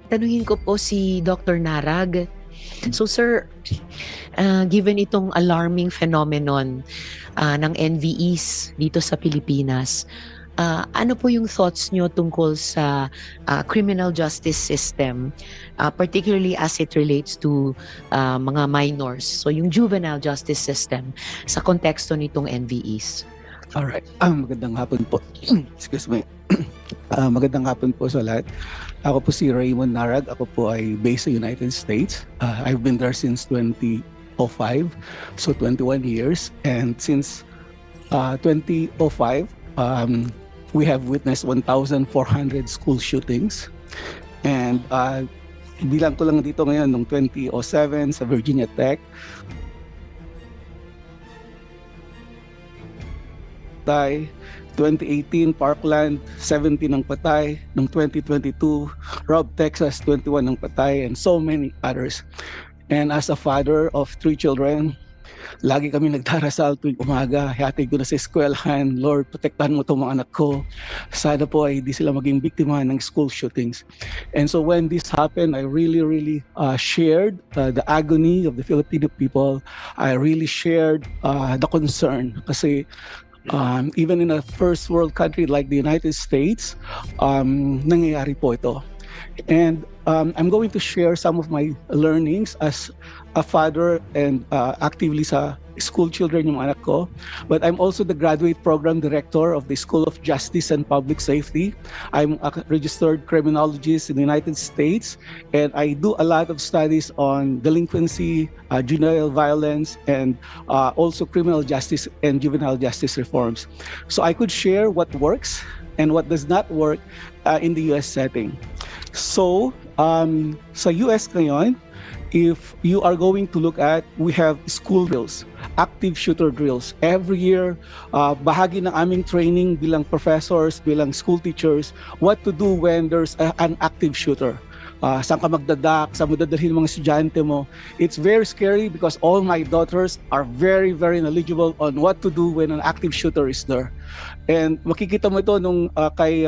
tanungin ko po si Dr. Narag. So sir, given itong alarming phenomenon ng NVEs dito sa Pilipinas, ano po yung thoughts nyo tungkol sa criminal justice system, particularly as it relates to mga minors? So yung juvenile justice system sa konteksto nitong NVEs. Alright, magandang hapon po. Excuse me. Magandang hapon po sa lahat. Ako po si Raymond Narag. Ako po ay based sa United States. I've been there since 2005, so 21 years. And since 2005, we have witnessed 1,400 school shootings. And bilang ko lang dito ngayon, noong 2007 sa Virginia Tech, 2018, Parkland, 17 ang patay. Noong 2022, Robb, Texas, 21 ang patay, and so many others. And as a father of 3 children, lagi kami nagdarasal tuwing umaga. Hatid ko na sa eskwelahan, Lord, protektahan mo itong mga anak ko. Sana po ay di sila maging biktima ng school shootings. And so when this happened, I really shared the agony of the Filipino people. I really shared the concern kasi even in a first world country like the United States, nangyayari po ito. And I'm going to share some of my learnings as a father and actively sa school children yung anak ko. But I'm also the graduate program director of the School of Justice and Public Safety. I'm a registered criminologist in the United States, and I do a lot of studies on delinquency, juvenile violence, and also criminal justice and juvenile justice reforms. So I could share what works and what does not work in the US setting. So sa US ngayon, if you are going to look at, we have school drills, active shooter drills. Every year, bahagi ng aming training bilang professors, bilang school teachers, what to do when there's an active shooter. Saan ka magdadak, saan mo dadalhin mga estudyante mo. It's very scary because all my daughters are very knowledgeable on what to do when an active shooter is there. And makikita mo ito nung kay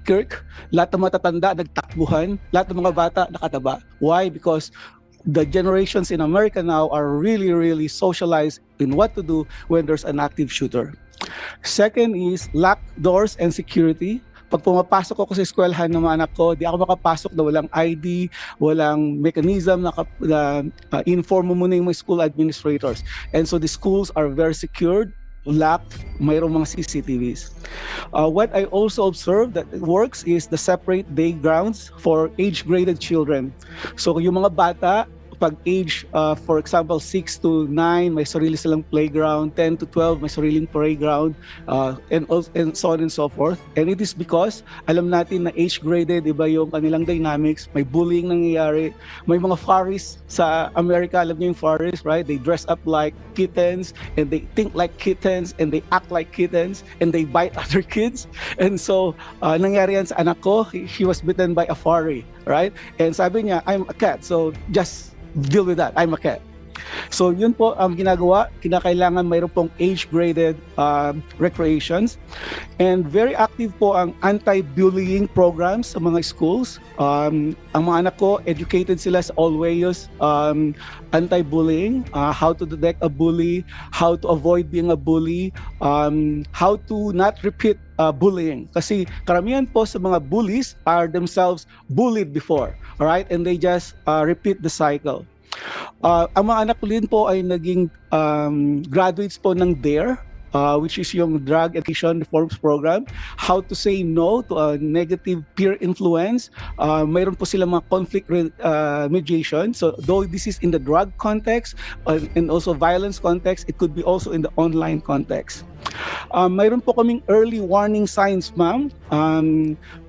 Kirk, lahat ng matatanda nagtakbuhan, lahat ng mga bata nakataba. Why? Because the generations in America now are really socialized in what to do when there's an active shooter. Second is locked doors and security. Pag pumapasok ako sa eskwelahan ng mga anak ko, di ako makapasok na walang ID, walang mechanism na inform mo muna yung mga school administrators. And so the schools are very secured, locked, mayroong mga CCTVs. What I also observed that works is the separate day grounds for age-graded children. So yung mga bata, pag age, for example, 6 to 9, may sarili silang playground, 10 to 12, may sariling playground, and so on and so forth. And it is because alam natin na age-graded, iba yung kanilang dynamics, may bullying nangyayari, may mga furries sa America, alam niyo yung furries, right? They dress up like kittens, and they think like kittens, and they act like kittens, and they bite other kids. And so, nangyari yan sa anak ko, he was bitten by a furry, right? And sabi niya, I'm a cat, so just deal with that. I'm a cat. So yun po ang ginagawa. Kinakailangan mayroon pong age-graded recreations. And very active po ang anti-bullying programs sa mga schools. Ang mga anak ko, educated sila sa all ways anti-bullying, how to detect a bully, how to avoid being a bully, how to not repeat bullying. Kasi karamihan po sa mga bullies are themselves bullied before, all right? And they just repeat the cycle. Ang mga anak ko din po ay naging graduates po ng DARE, which is yung Drug Addiction Reforms Program, how to say no to a negative peer influence. Mayroon po sila mga conflict mediation. So though this is in the drug context and also violence context, it could be also in the online context. Mayroon po kaming early warning signs, ma'am.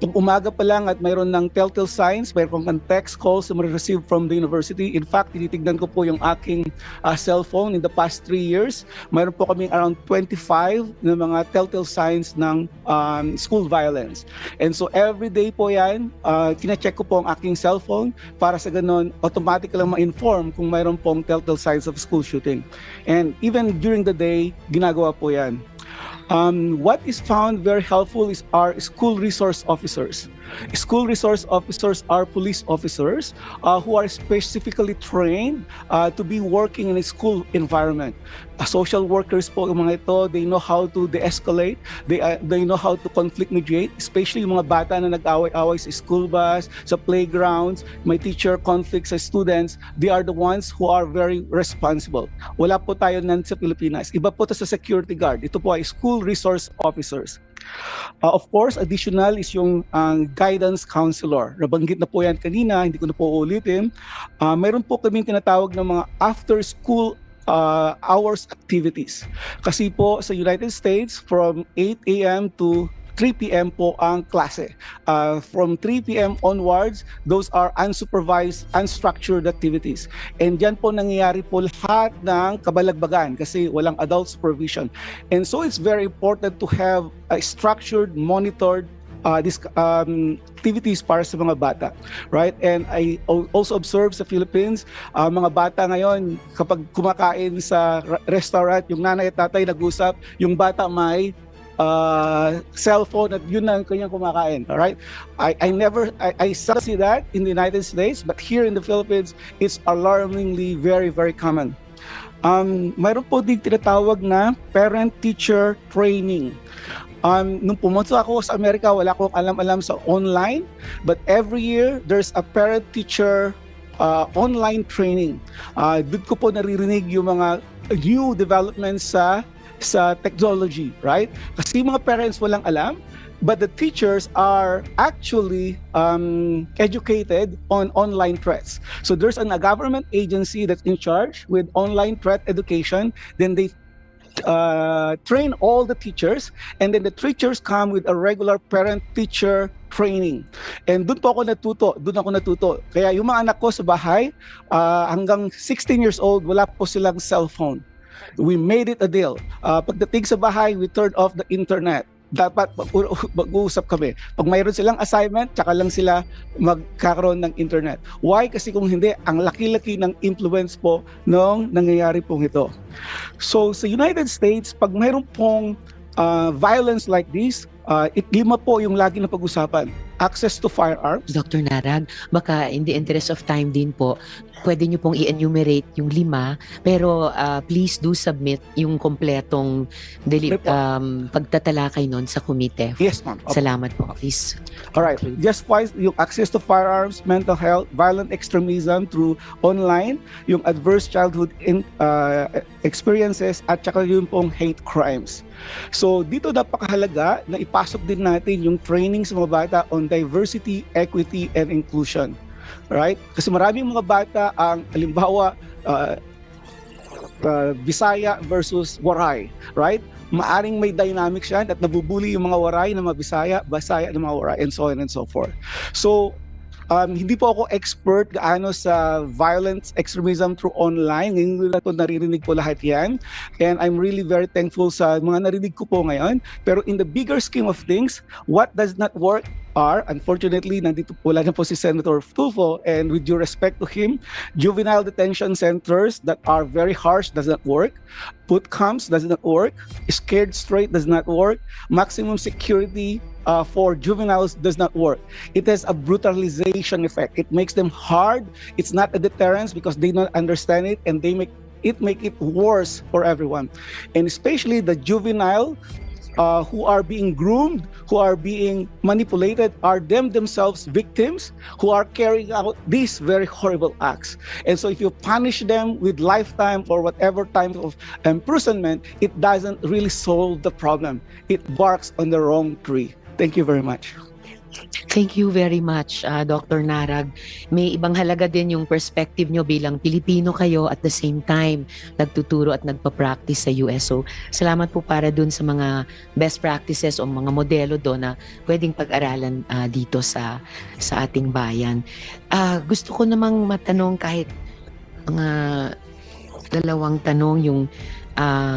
Pag umaga pa lang at mayroon ng telltale signs, mayroon kang text calls na ma-receive from the university. In fact, tinitignan ko po yung aking cellphone in the past 3 years. Mayroon po kaming around 25 na mga telltale signs ng school violence. And so every day po yan, kina-check ko po ang aking cellphone para sa ganon, automatic lang ma-inform kung mayroon pong telltale signs of school shooting. And even during the day, ginagawa po yan. What is found very helpful is our school resource officers. School resource officers are police officers who are specifically trained to be working in a school environment. Social workers po yung mga ito, they know how to de-escalate, they know how to conflict mediate, especially yung mga bata na nag-away-away sa school bus, sa playgrounds, may teacher conflicts sa students, they are the ones who are very responsible. Wala po tayo nan sa Pilipinas. Iba po ito sa security guard. Ito po ay school resource officers. Of course, additional is yung guidance counselor. Nabanggit na po yan kanina, hindi ko na po ulitin. Meron po kaming tinatawag ng mga after-school hours activities. Kasi po sa United States, from 8 a.m. to 3 p.m. po ang klase. From 3 p.m. onwards, those are unsupervised, unstructured activities. And dyan po nangyayari po lahat ng kabalagbagan kasi walang adult supervision. And so it's very important to have a structured, monitored activities para sa mga bata, right? And I also observe sa Philippines, mga bata ngayon, kapag kumakain sa restaurant, yung nanay at tatay nag-usap, yung bata may cellphone at yun na ang kanyang kumakain. All right? I seldom see that in the United States, but here in the Philippines, it's alarmingly very, very common. Mayroon po din tinatawag na parent-teacher training. Nung pumunta ako sa Amerika, wala akong alam-alam sa online, but every year, there's a parent-teacher online training. Doon ko po naririnig yung mga new developments sa technology, right? Kasi mga parents walang alam, but the teachers are actually educated on online threats. So there's a government agency that's in charge with online threat education. Then they train all the teachers, and then the teachers come with a regular parent-teacher training. And doon ako natuto. Kaya yung mga anak ko sa bahay, hanggang 16 years old, wala po silang cellphone. We made it a deal. Pagdating sa bahay, we turned off the internet. Dapat mag-uusap kami. Pag mayroon silang assignment, tsaka lang sila magkakaroon ng internet. Why? Kasi kung hindi, ang laki-laki ng influence po nung nangyayari pong ito. So sa United States, pag mayroon pong violence like this, lima po yung lagi na pag-usapan. Access to firearms. Dr. Narag, baka in the interest of time din po, pwede nyo pong i-enumerate yung 5, pero please do submit yung kompletong pagtatalakay nun sa komite. Yes, ma'am. Salamat po, please. Alright, just twice, yung access to firearms, mental health, violent extremism through online, yung adverse childhood experiences, at saka yung pong hate crimes. So dito napakahalaga na ipasok din natin yung training sa mga bata on diversity, equity, and inclusion. Right? Kasi maraming mga bata ang halimbawa Bisaya versus Waray, right? Maaring may dynamics yan at nabubuli yung mga Waray na mga Bisaya na mga Waray, and so on and so forth. So hindi po ako expert gaano sa violence extremism through online. Ngayon ko naririnig po lahat yan. And I'm really very thankful sa mga narinig ko po ngayon. Pero in the bigger scheme of things, what does not work are, unfortunately, nandito po lang po si Senator Tulfo, and with due respect to him, juvenile detention centers that are very harsh does not work. Boot camps does not work. Scared straight does not work. Maximum security for juveniles does not work. It has a brutalization effect. It makes them hard. It's not a deterrence because they don't understand it, and they make it worse for everyone. And especially the juvenile who are being groomed, who are being manipulated, are themselves victims who are carrying out these very horrible acts. And so if you punish them with lifetime or whatever time of imprisonment, it doesn't really solve the problem. It barks on the wrong tree. Thank you very much. Thank you very much, Dr. Narag. May ibang halaga din yung perspective nyo bilang Pilipino kayo, at the same time nagtuturo at nagpa-practice sa US. So, salamat po para dun sa mga best practices o mga modelo doon na pwedeng pag-aralan dito sa ating bayan. Gusto ko namang matanong kahit mga 2 tanong, yung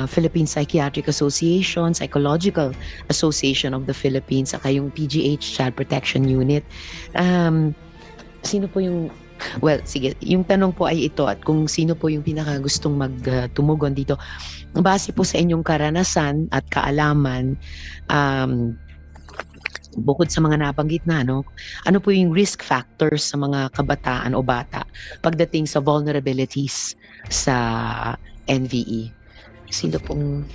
Philippine Psychiatric Association, Psychological Association of the Philippines, saka yung PGH Child Protection Unit. Sino po yung Well, sige, yung tanong po ay ito at kung sino po yung pinaka gustong tumugon dito. Base po sa inyong karanasan at kaalaman, um, bukod sa mga nabanggit na, ano po yung risk factors sa mga kabataan o bata pagdating sa vulnerabilities sa NVE? Sino pong...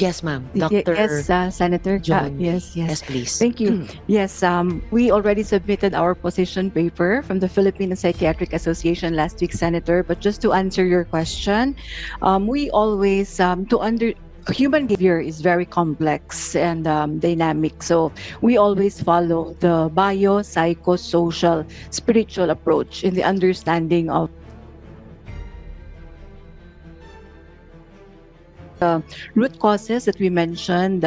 Yes, ma'am. Dr. Yes, Senator. John. Yes, yes. Yes, please. Thank you. Yes, we already submitted our position paper from the Philippine Psychiatric Association last week, Senator. But just to answer your question, we always human behavior is very complex and dynamic. So we always follow the bio-psychosocial spiritual approach in the understanding of root causes that we mentioned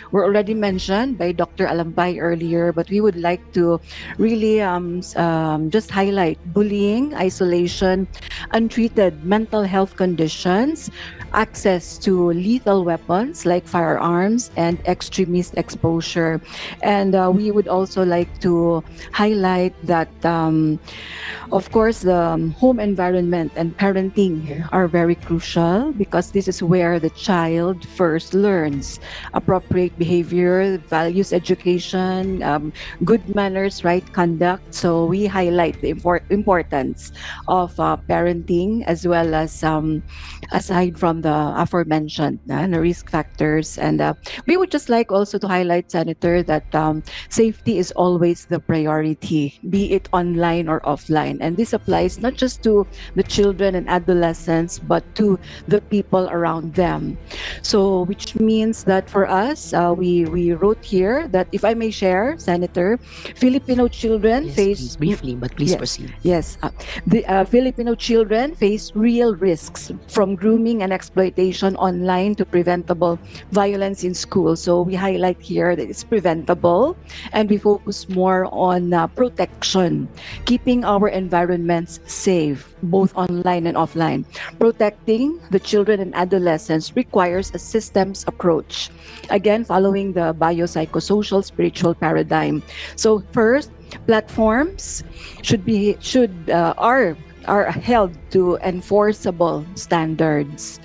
were already mentioned by Dr. Alampay earlier, but we would like to really just highlight bullying, isolation, untreated mental health conditions, access to lethal weapons like firearms, and extremist exposure. And we would also like to highlight that, of course, the home environment and parenting are very crucial because this is where the child first learns appropriate behavior, values education, good manners, right conduct. So we highlight the importance of parenting as well as aside from the aforementioned the risk factors. And we would just like also to highlight, Senator, that safety is always the priority, be it online or offline. And this applies not just to the children and adolescents, but to the people around them. So, which means that for us, we wrote here that, if I may share, Senator, Filipino children Yes, face please, briefly, but please Yes. proceed. Yes, the Filipino children face real risks from grooming and exploitation online to preventable violence in school. So we highlight here that it's preventable, and we focus more on protection, keeping our environments safe, both online and offline. Protecting the children and adolescents requires a systems approach. Again, following the biopsychosocial spiritual paradigm. So first, platforms are held to enforceable standards.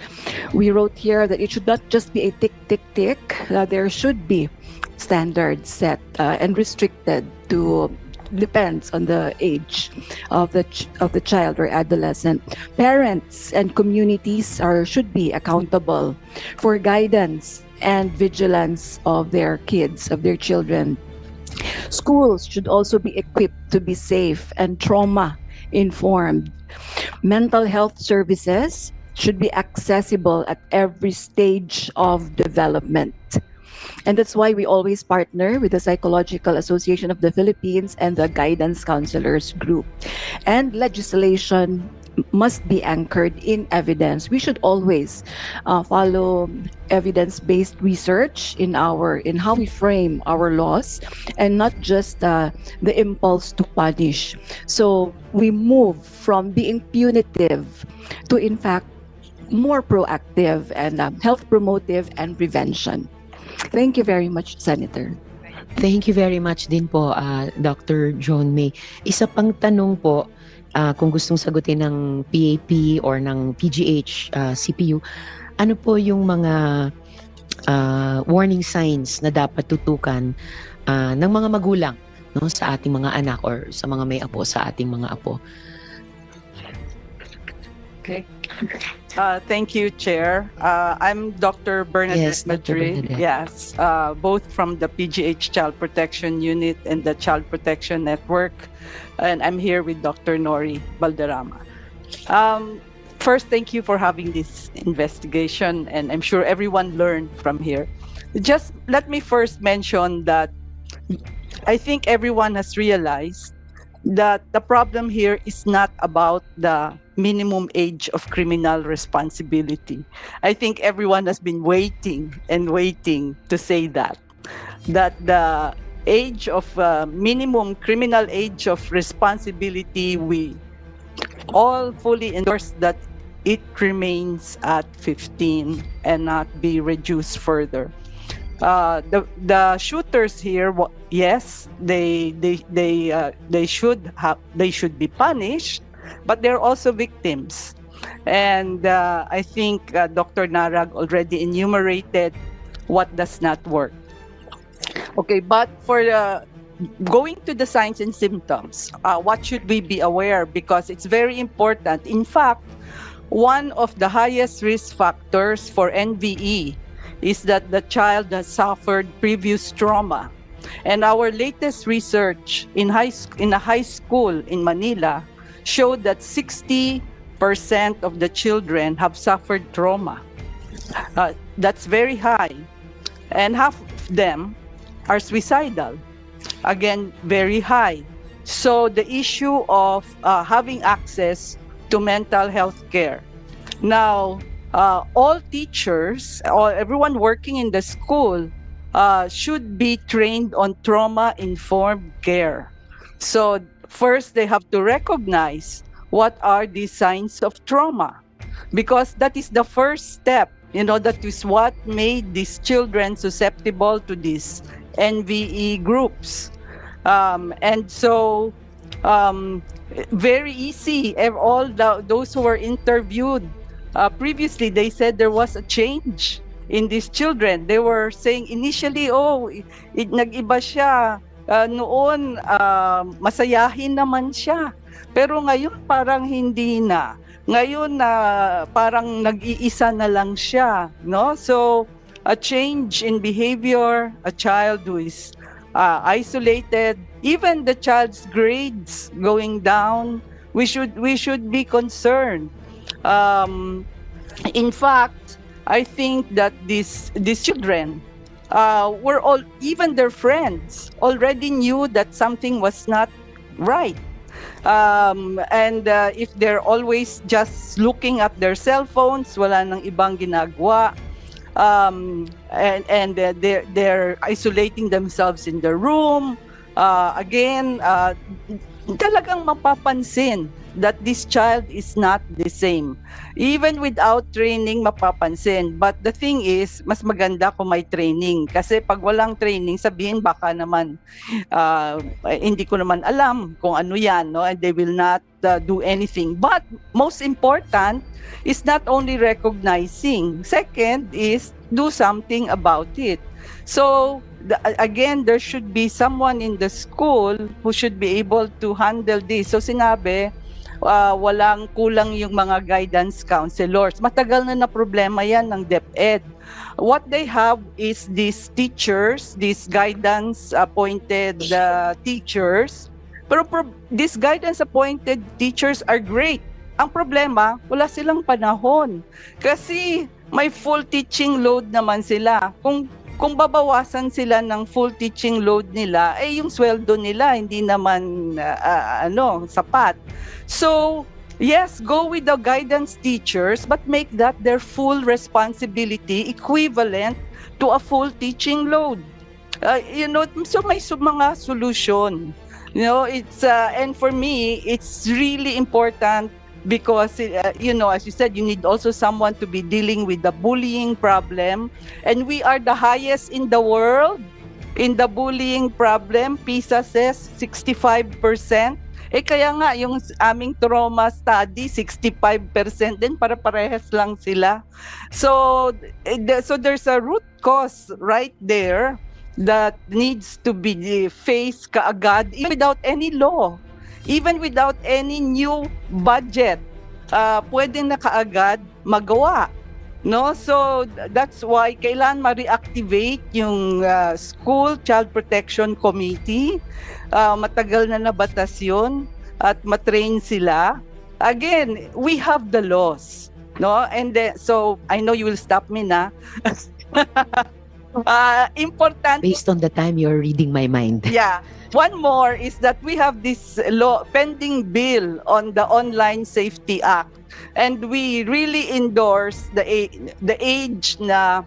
We wrote here that it should not just be a tick tick tick. There should be standards set and restricted to depends on the age of the child or adolescent. Parents and communities should be accountable for guidance and vigilance of their kids, of their children. Schools should also be equipped to be safe and trauma informed. Mental health services should be accessible at every stage of development. And that's why we always partner with the Psychological Association of the Philippines and the Guidance Counselors Group. And legislation must be anchored in evidence. We should always follow evidence-based research in how we frame our laws, and not just the impulse to punish. So we move from being punitive to, in fact, more proactive and health promotive and prevention. Thank you very much, Senator. Thank you very much din po, Dr. John May. Isa pang tanong po, kung gustong sagutin ng PAP or ng PGH, CPU, ano po yung mga warning signs na dapat tutukan ng mga magulang, no, sa ating mga anak or sa mga may apo, sa ating mga apo? Okay. Thank you, Chair. I'm Dr. Bernadette Yes, Dr. Madrid. Bernadette. Yes, both from the PGH Child Protection Unit and the Child Protection Network. And I'm here with Dr. Nori Balderrama. First, thank you for having this investigation, and I'm sure everyone learned from here. Just let me first mention that I think everyone has realized that the problem here is not about the minimum age of criminal responsibility. I think everyone has been waiting and waiting to say that the age of minimum criminal age of responsibility, we all fully endorse that it remains at 15 and not be reduced further. The shooters here yes, they should be punished, but they're also victims. And I think Dr. Narag already enumerated what does not work. Okay, but for going to the signs and symptoms, what should we be aware? Because it's very important. In fact, one of the highest risk factors for NVE is that the child has suffered previous trauma. And our latest research in a high school in Manila showed that 60% of the children have suffered trauma. That's very high. And half of them are suicidal. Again, very high. So the issue of having access to mental health care. Now, all teachers or everyone working in the school should be trained on trauma-informed care. So first, they have to recognize what are the signs of trauma, because that is the first step. That is what made these children susceptible to these NVE groups. And so, very easy. Those who were interviewed previously, they said there was a change in these children. They were saying initially, nag-iba siya. Noon, masayahin naman siya. Pero ngayon, parang hindi na. Ngayon, parang nag-iisa na lang siya. No? So, a change in behavior, a child who is isolated, even the child's grades going down, we should be concerned. In fact, I think that these children even their friends already knew that something was not right. And if they're always just looking at their cell phones, wala nang ibang ginagawa, and they're isolating themselves in the room, again, talagang mapapansin that this child is not the same. Even without training, mapapansin. But the thing is, mas maganda kung may training. Kasi pag walang training, sabihin baka naman, hindi ko naman alam kung ano yan, no? And they will not do anything. But most important is not only recognizing. Second is do something about it. So, again, there should be someone in the school who should be able to handle this. So sinabi, walang kulang yung mga guidance counselors. Matagal na problema yan ng DepEd. What they have is these teachers, these guidance appointed teachers. Pero these guidance appointed teachers are great. Ang problema, wala silang panahon. Kasi may full teaching load naman sila. Kung babawasan sila ng full teaching load nila, yung sweldo nila hindi naman sapat. So, yes, go with the guidance teachers, but make that their full responsibility equivalent to a full teaching load. So may mga solution. It's and for me, it's really important because, as you said, you need also someone to be dealing with the bullying problem. And we are the highest in the world in the bullying problem. PISA says 65%. Kaya nga, yung aming trauma study, 65% din, para parehas lang sila. So there's a root cause right there that needs to be faced kaagad, even without any law. Even without any new budget, pwede na kaagad magawa. No? So that's why kailan ma-reactivate yung School Child Protection Committee. Matagal na nabatas yun at matrain sila. Again, we have the laws. No? And so I know you will stop me na. Important. Based on the time you're reading my mind. Yeah. One more is that we have this pending bill on the Online Safety Act, and we really endorse the age na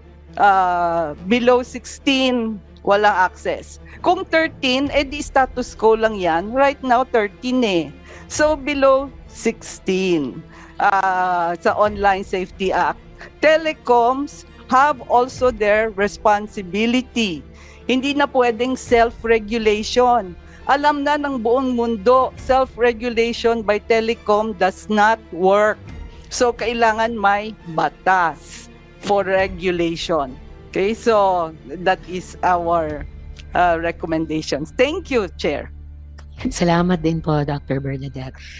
below 16 walang access. Kung 13, di status quo lang yan. Right now, 13 So, below 16 sa Online Safety Act. Telecoms have also their responsibility. Hindi na pwedeng self-regulation. Alam na ng buong mundo, self-regulation by telecom does not work. So, kailangan may batas for regulation. Okay, so that is our recommendations. Thank you, Chair. Salamat din po, Dr. Bernadette.